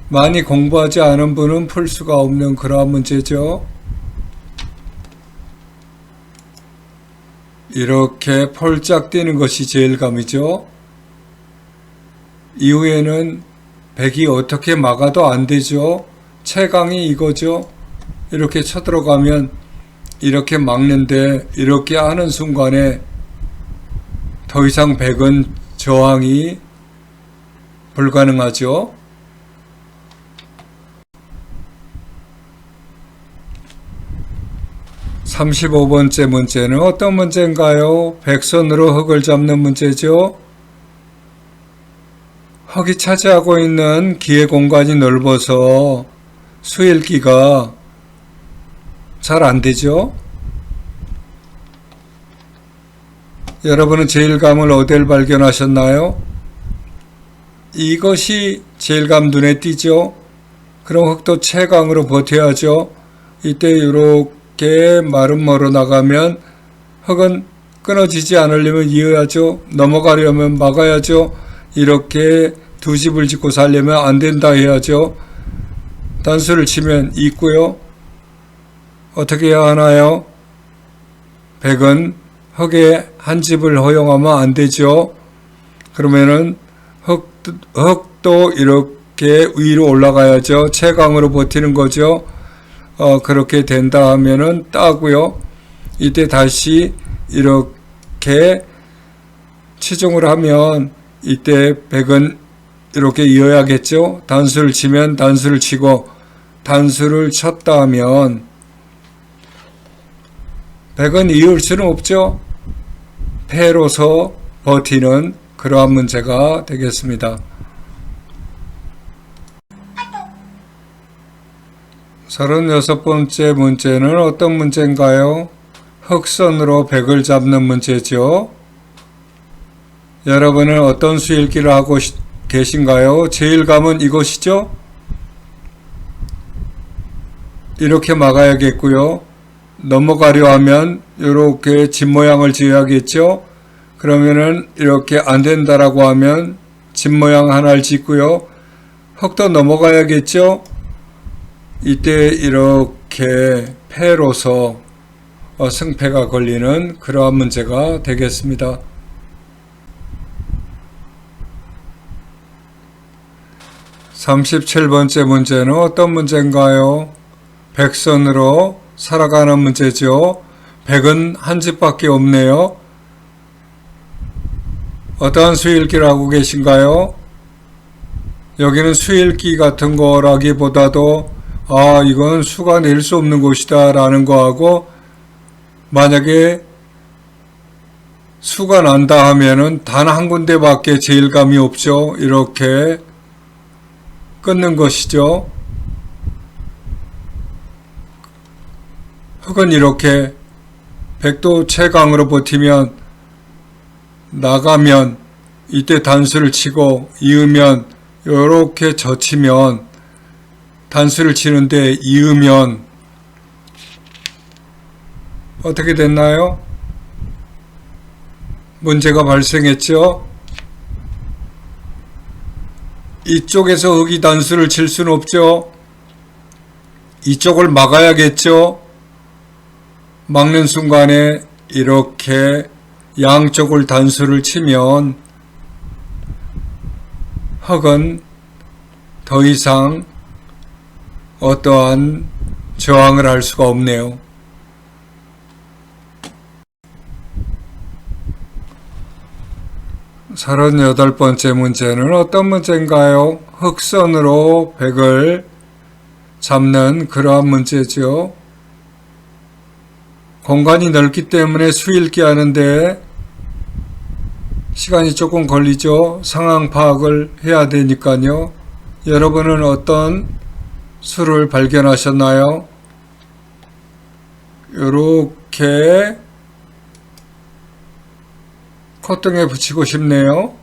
많이 공부하지 않은 분은 풀 수가 없는 그러한 문제죠. 이렇게 폴짝 뛰는 것이 제일감이죠. 이후에는 백이 어떻게 막아도 안 되죠. 최강이 이거죠. 이렇게 쳐들어가면 이렇게 막는데 이렇게 하는 순간에 더 이상 백은 저항이 불가능하죠. 35번째 문제는 어떤 문제인가요? 백선으로 흙을 잡는 문제죠. 흙이 차지하고 있는 기의 공간이 넓어서 수일기가 잘 안 되죠. 여러분은 제일감을 어딜 발견하셨나요? 이것이 제일감 눈에 띄죠. 그럼 흙도 채광으로 버텨야죠. 이때 이렇게 말은 멀어 나가면 흙은 끊어지지 않으려면 이어야죠. 넘어가려면 막아야죠. 이렇게 두 집을 짓고 살려면 안 된다 해야죠. 단수를 치면 있고요. 어떻게 해야 하나요? 백은 흙에 한 집을 허용하면 안 되죠. 그러면은 흙도 이렇게 위로 올라가야죠. 채광으로 버티는 거죠. 그렇게 된다 하면은 따고요. 이때 다시 이렇게 치중을 하면 이때 백은 이렇게 이어야겠죠. 단수를 치면 단수를 치고 단수를 쳤다 하면 백은 이을 수는 없죠. 패로서 버티는 그러한 문제가 되겠습니다. 36번째 문제는 어떤 문제인가요? 흑선으로 백을 잡는 문제죠. 여러분은 어떤 수일기를 하고 계신가요? 제일감은 이것이죠? 이렇게 막아야겠고요. 넘어가려 하면 이렇게 집 모양을 지어야겠죠? 그러면은 이렇게 안 된다라고 하면 집 모양 하나를 짓고요. 흙도 넘어가야겠죠? 이때 이렇게 패로서 승패가 걸리는 그러한 문제가 되겠습니다. 37번째 문제는 어떤 문제인가요? 백선으로 살아가는 문제죠. 백은 한 집밖에 없네요. 어떠한 수일기를 하고 계신가요? 여기는 수일기 같은 거라기보다도 이건 수가 낼 수 없는 곳이다 라는 거하고, 만약에 수가 난다 하면은 단 한 군데밖에 제일감이 없죠. 이렇게 끊는 것이죠. 흙은 이렇게 백도 채광으로 버티면 나가면 이때 단수를 치고 이으면 이렇게 젖히면 단수를 치는데 이으면 어떻게 됐나요? 문제가 발생했죠. 이쪽에서 흙이 단수를 칠 수는 없죠. 이쪽을 막아야겠죠. 막는 순간에 이렇게 양쪽을 단수를 치면 흙은 더 이상 어떠한 저항을 할 수가 없네요. 서른여덟 번째 문제는 어떤 문제인가요? 흑선으로 백을 잡는 그러한 문제죠. 공간이 넓기 때문에 수일기 하는데 시간이 조금 걸리죠. 상황 파악을 해야 되니까요. 여러분은 어떤 수를 발견하셨나요? 이렇게 콧등에 붙이고 싶네요.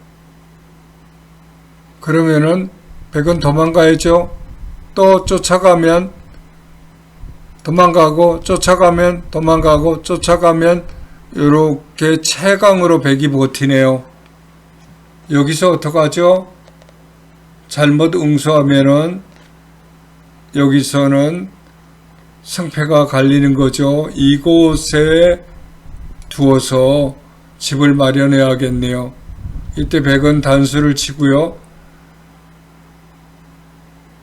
그러면은 백은 도망가야죠. 또 쫓아가면 도망가고 쫓아가면 도망가고 쫓아가면 이렇게 채광으로 백이 버티네요. 여기서 어떡하죠? 잘못 응수하면은 여기서는 승패가 갈리는 거죠. 이곳에 두어서 집을 마련해야겠네요. 이때 백은 단수를 치고요.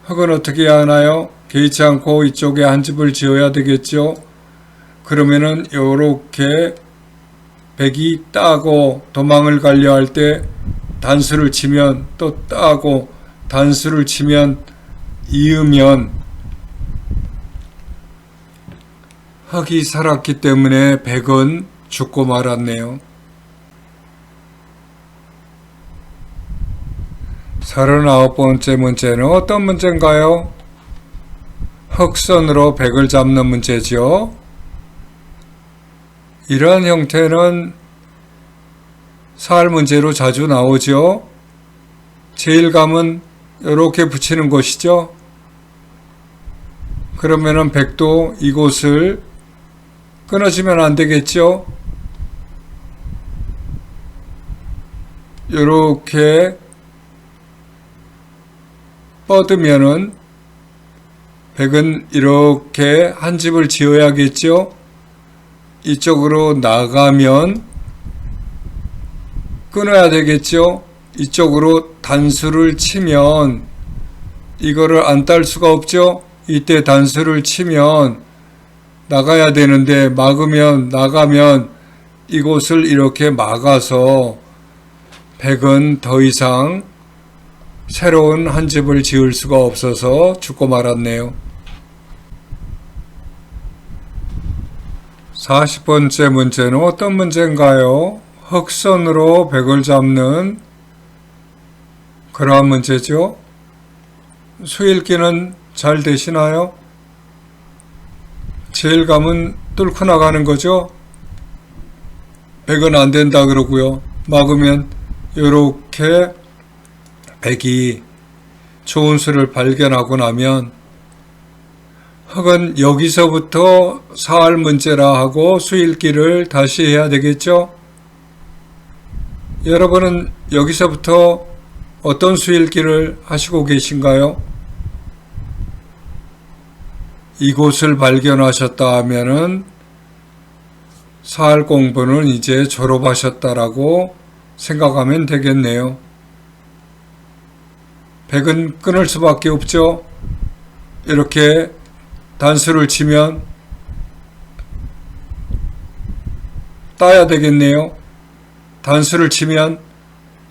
흙은 어떻게 해야 하나요? 개의치 않고 이쪽에 한 집을 지어야 되겠죠. 그러면은 요렇게 백이 따고 도망을 가려 할 때 단수를 치면 또 따고 단수를 치면 이으면 흙이 살았기 때문에 백은 죽고 말았네요. 39번째 문제는 어떤 문제인가요? 흑선으로 백을 잡는 문제죠. 이러한 형태는 사할 문제로 자주 나오죠. 제일감은 이렇게 붙이는 것이죠. 그러면은 백도 이곳을 끊어지면 안 되겠죠. 이렇게 뻗으면은 백은 이렇게 한 집을 지어야겠죠. 이쪽으로 나가면 끊어야 되겠죠. 이쪽으로 단수를 치면 이거를 안 딸 수가 없죠. 이때 단수를 치면 나가야 되는데 막으면 나가면 이곳을 이렇게 막아서 백은 더 이상 새로운 한 집을 지을 수가 없어서 죽고 말았네요. 40번째 문제는 어떤 문제인가요? 흑선으로 백을 잡는 그러한 문제죠. 수읽기는 잘 되시나요? 제일감은 뚫고 나가는 거죠. 백은 안 된다 그러고요. 막으면 이렇게 백이 좋은 수를 발견하고 나면 흙은 여기서부터 사할 문제라 하고 수읽기를 다시 해야 되겠죠. 여러분은 여기서부터 어떤 수읽기를 하시고 계신가요? 이곳을 발견하셨다 하면은 사할 공부는 이제 졸업하셨다라고 생각하면 되겠네요. 백은 끊을 수밖에 없죠. 이렇게 단수를 치면 따야 되겠네요. 단수를 치면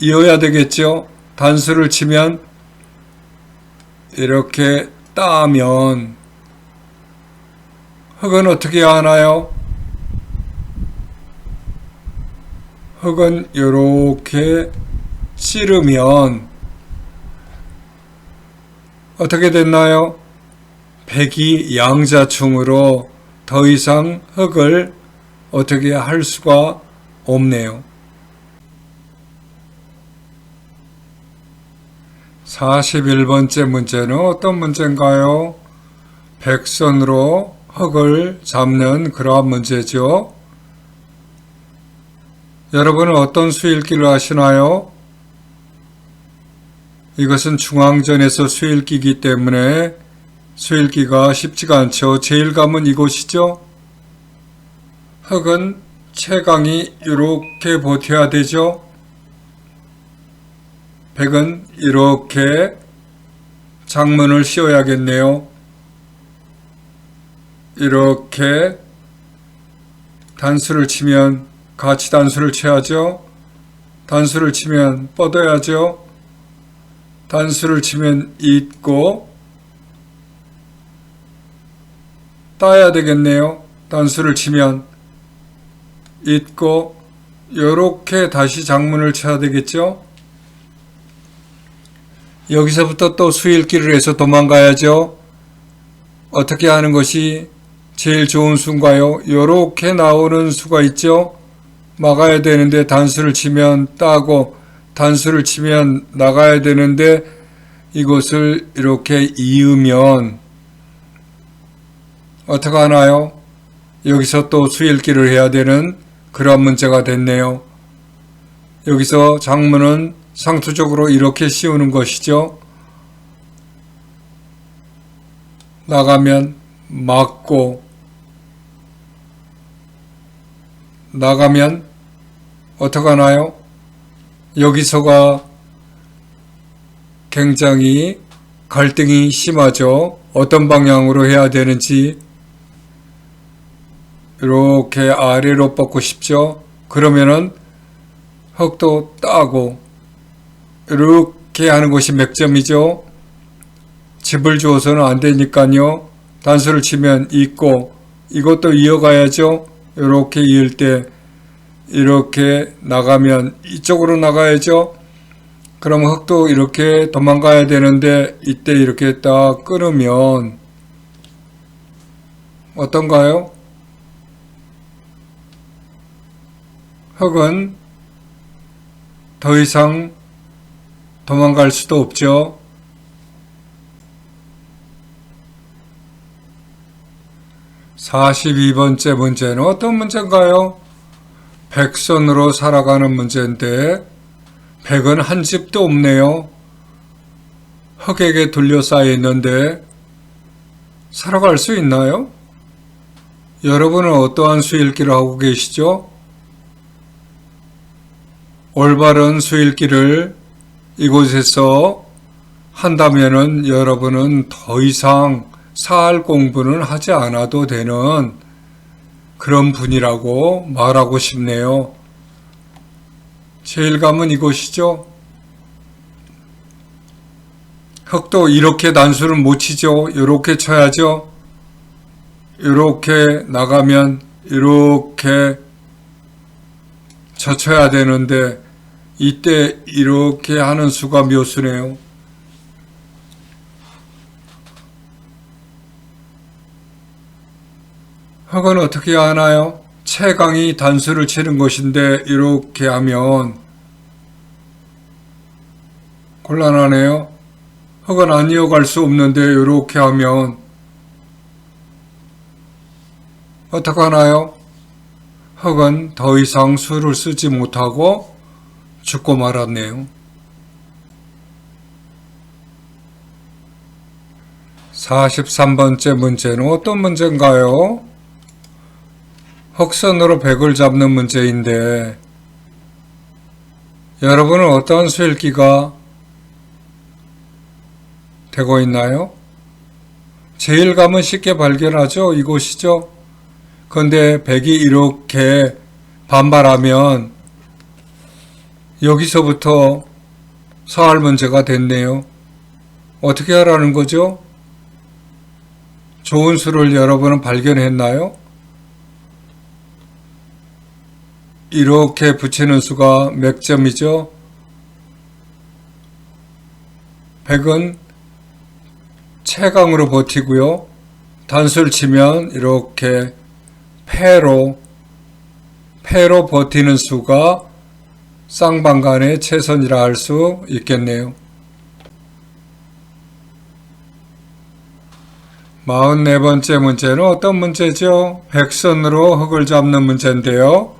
이어야 되겠죠. 단수를 치면 이렇게 따면 흙은 어떻게 하나요? 흙은 이렇게 찌르면 어떻게 됐나요? 백이 양자충으로 더 이상 흙을 어떻게 할 수가 없네요. 41번째 문제는 어떤 문제인가요? 백선으로 흙을 잡는 그러한 문제죠. 여러분은 어떤 수읽기를 하시나요? 이것은 중앙전에서 수읽기이기 때문에 수읽기가 쉽지가 않죠. 제일감은 이곳이죠. 흙은 채강이 이렇게 버텨야 되죠. 백은 이렇게 장문을 씌워야겠네요. 이렇게 단수를 치면 같이 단수를 쳐야죠. 단수를 치면 뻗어야죠. 단수를 치면 잇고 따야 되겠네요. 단수를 치면 잇고 요렇게 다시 장문을 쳐야 되겠죠. 여기서부터 또 수읽기를 해서 도망가야죠. 어떻게 하는 것이 제일 좋은 수인가요? 요렇게 나오는 수가 있죠. 막아야 되는데 단수를 치면 따고 단수를 치면 나가야 되는데 이것을 이렇게 이으면 어떻게 하나요? 여기서 또 수읽기를 해야 되는 그런 문제가 됐네요. 여기서 장문은 상투적으로 이렇게 씌우는 것이죠. 나가면 막고 나가면 어떻게 하나요? 여기서가 굉장히 갈등이 심하죠. 어떤 방향으로 해야 되는지 이렇게 아래로 뻗고 싶죠. 그러면은 흙도 따고 이렇게 하는 것이 맥점이죠. 집을 주어서는 안 되니까요. 단수를 치면 있고 이것도 이어가야죠. 이렇게 이을 때 이렇게 나가면 이쪽으로 나가야죠. 그럼 흙도 이렇게 도망가야 되는데 이때 이렇게 딱 끊으면 어떤가요? 흙은 더 이상 도망갈 수도 없죠. 42번째 문제는 어떤 문제인가요? 백선으로 살아가는 문제인데 백은 한 집도 없네요. 흙에게 둘러싸여 있는데 살아갈 수 있나요? 여러분은 어떠한 수일기를 하고 계시죠? 올바른 수일기를 이곳에서 한다면은 여러분은 더 이상 사할 공부는 하지 않아도 되는 그런 분이라고 말하고 싶네요. 제일감은 이것이죠. 흙도 이렇게 단수를 못 치죠. 이렇게 쳐야죠. 이렇게 나가면 이렇게 젖혀야 되는데 이때 이렇게 하는 수가 몇 수네요. 흙은 어떻게 하나요? 채강이 단수를 치는 것인데 이렇게 하면 곤란하네요. 흙은 안 이어갈 수 없는데 이렇게 하면 어떡하나요? 흙은 더 이상 수를 쓰지 못하고 죽고 말았네요. 43번째 문제는 어떤 문제인가요? 흙선으로 백을 잡는 문제인데 여러분은 어떤 수일기가 되고 있나요? 제일감은 쉽게 발견하죠. 이곳이죠. 그런데 백이 이렇게 반발하면 여기서부터 서할 문제가 됐네요. 어떻게 하라는 거죠? 좋은 수를 여러분은 발견했나요? 이렇게 붙이는 수가 몇 점이죠? 백은 채강으로 버티고요. 단수를 치면 이렇게 패로 버티는 수가 쌍방간의 최선이라 할 수 있겠네요. 44번째 문제는 어떤 문제죠? 백선으로 흙을 잡는 문제인데요.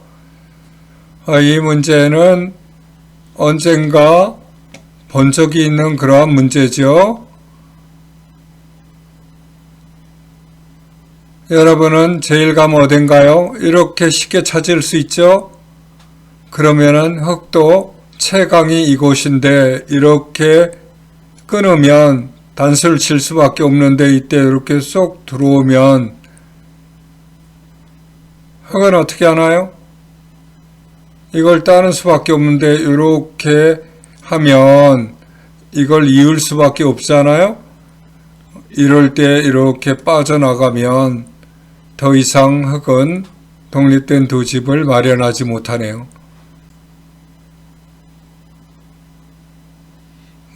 이 문제는 언젠가 본 적이 있는 그러한 문제죠. 여러분은 제일감 어딘가요? 이렇게 쉽게 찾을 수 있죠? 그러면은 흙도 채강이 이곳인데 이렇게 끊으면 단수를 칠 수밖에 없는데 이때 이렇게 쏙 들어오면 흙은 어떻게 하나요? 이걸 따는 수밖에 없는데 이렇게 하면 이걸 이을 수밖에 없잖아요. 이럴 때 이렇게 빠져나가면 더 이상 흙은 독립된 두 집을 마련하지 못하네요.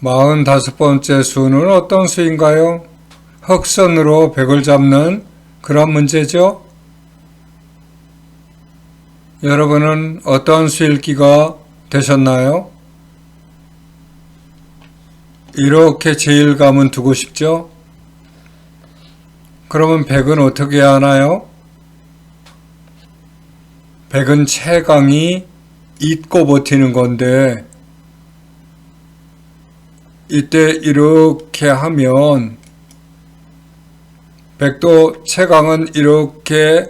45번째 수는 어떤 수인가요? 흙선으로 백을 잡는 그런 문제죠. 여러분은 어떤 수일기가 되셨나요? 이렇게 제일감은 두고 싶죠? 그러면 백은 어떻게 하나요? 백은 채강이 잇고 버티는 건데 이때 이렇게 하면 백도 채강은 이렇게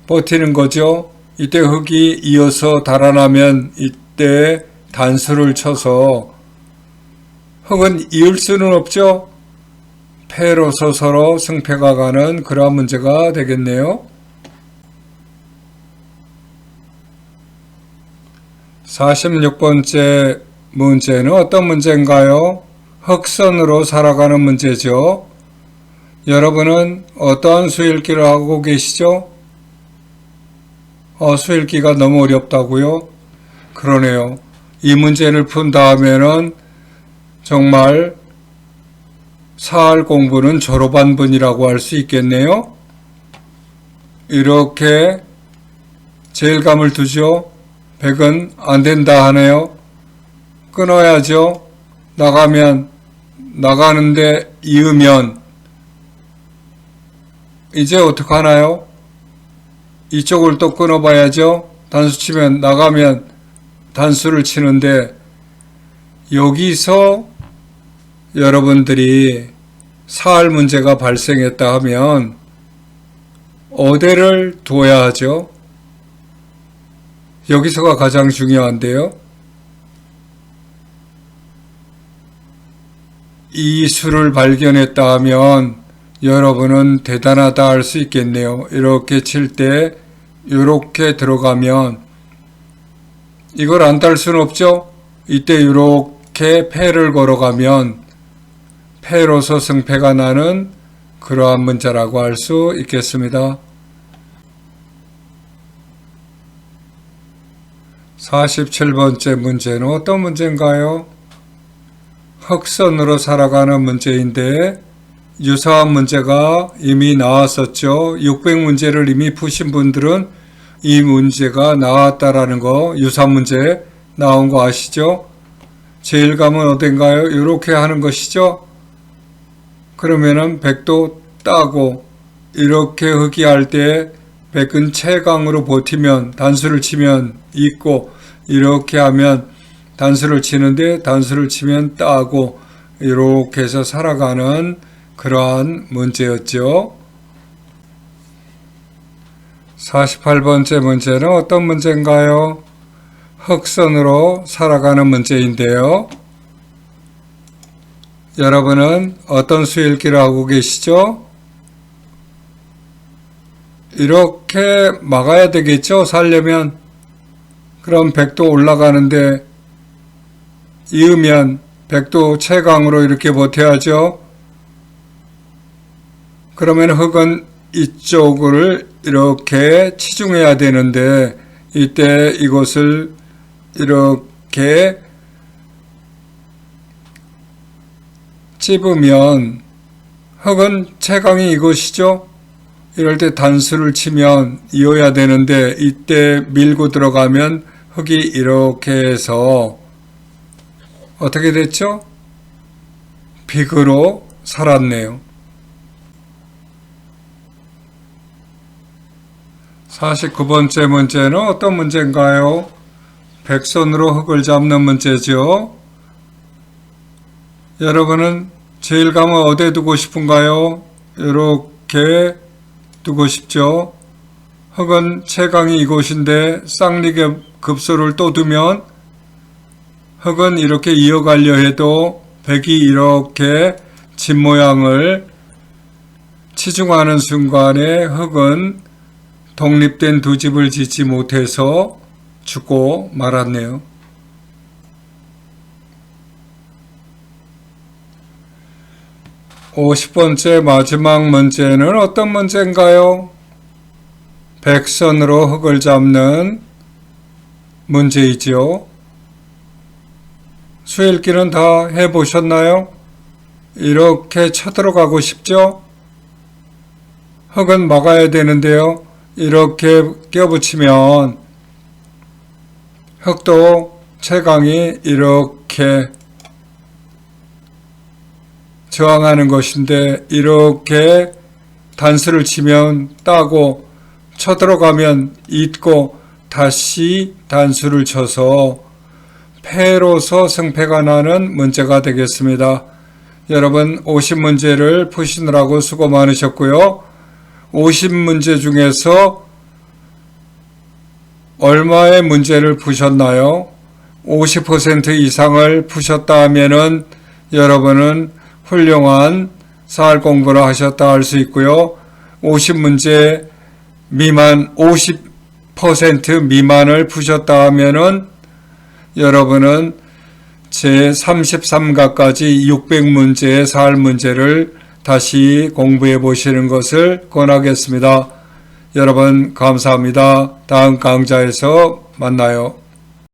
버티는 거죠. 이때 흙이 이어서 달아나면 이때 단수를 쳐서 흙은 이을 수는 없죠. 패로서 서로 승패가 가는 그러한 문제가 되겠네요. 46번째 문제는 어떤 문제인가요? 흙선으로 살아가는 문제죠. 여러분은 어떠한 수읽기를 하고 계시죠? 수읽기가 너무 어렵다고요? 그러네요. 이 문제를 푼 다음에는 정말 사할 공부는 졸업한 분이라고 할 수 있겠네요. 이렇게 제일감을 두죠. 100은 안 된다 하네요. 끊어야죠. 나가는데 이으면 이제 어떡하나요? 이쪽을 또 끊어봐야죠. 단수 치면 나가면 단수를 치는데 여기서 여러분들이 사할 문제가 발생했다 하면 어디를 둬야 하죠? 여기서가 가장 중요한데요. 이 수를 발견했다 하면 여러분은 대단하다 할 수 있겠네요. 이렇게 칠 때 이렇게 들어가면 이걸 안 딸 수는 없죠. 이때 이렇게 패를 걸어가면 패로서 승패가 나는 그러한 문제라고 할 수 있겠습니다. 47번째 문제는 어떤 문제인가요? 흑선으로 살아가는 문제인데 유사한 문제가 이미 나왔었죠. 600문제를 이미 푸신 분들은 이 문제가 나왔다라는 거, 유사 문제 나온 거 아시죠? 제일감은 어딘가요? 이렇게 하는 것이죠. 그러면은 100도 따고 이렇게 흑이할 때 100은 채강으로 버티면 단수를 치면 있고 이렇게 하면 단수를 치는데 단수를 치면 따고 이렇게 해서 살아가는 그러한 문제였죠. 48번째 문제는 어떤 문제인가요? 흑선으로 살아가는 문제인데요. 여러분은 어떤 수읽기를 하고 계시죠? 이렇게 막아야 되겠죠? 살려면. 그럼 100도 올라가는데 이으면 100도 채강으로 이렇게 버텨야죠. 그러면 흑은 이쪽을 이렇게 치중해야 되는데 이때 이것을 이렇게 찝으면 흑은 채강이 이것이죠. 이럴 때 단수를 치면 이어야 되는데 이때 밀고 들어가면 흑이 이렇게 해서 어떻게 됐죠? 빅으로 살았네요. 49번째 문제는 어떤 문제인가요? 백선으로 흑을 잡는 문제죠. 여러분은 제일감을 어디에 두고 싶은가요? 이렇게 두고 싶죠. 흑은 채강이 이곳인데 쌍리의 급소를 또 두면 흑은 이렇게 이어가려 해도 백이 이렇게 집 모양을 치중하는 순간에 흑은 독립된 두 집을 짓지 못해서 죽고 말았네요. 50번째 마지막 문제는 어떤 문제인가요? 백선으로 흑을 잡는 문제이죠. 수읽기는 다 해보셨나요? 이렇게 쳐들어가고 싶죠? 흑은 막아야 되는데요. 이렇게 껴붙이면 흑도 채강이 이렇게 저항하는 것인데 이렇게 단수를 치면 따고 쳐들어가면 잇고 다시 단수를 쳐서 패로서 승패가 나는 문제가 되겠습니다. 여러분 50문제를 푸시느라고 수고 많으셨고요. 50문제 중에서 얼마의 문제를 푸셨나요? 50% 이상을 푸셨다 하면은 여러분은 훌륭한 사할 공부를 하셨다 할 수 있고요. 50문제 미만, 50% 미만을 푸셨다 하면은 여러분은 제33가까지 600문제의 사할 문제를 다시 공부해 보시는 것을 권하겠습니다. 여러분 감사합니다. 다음 강좌에서 만나요.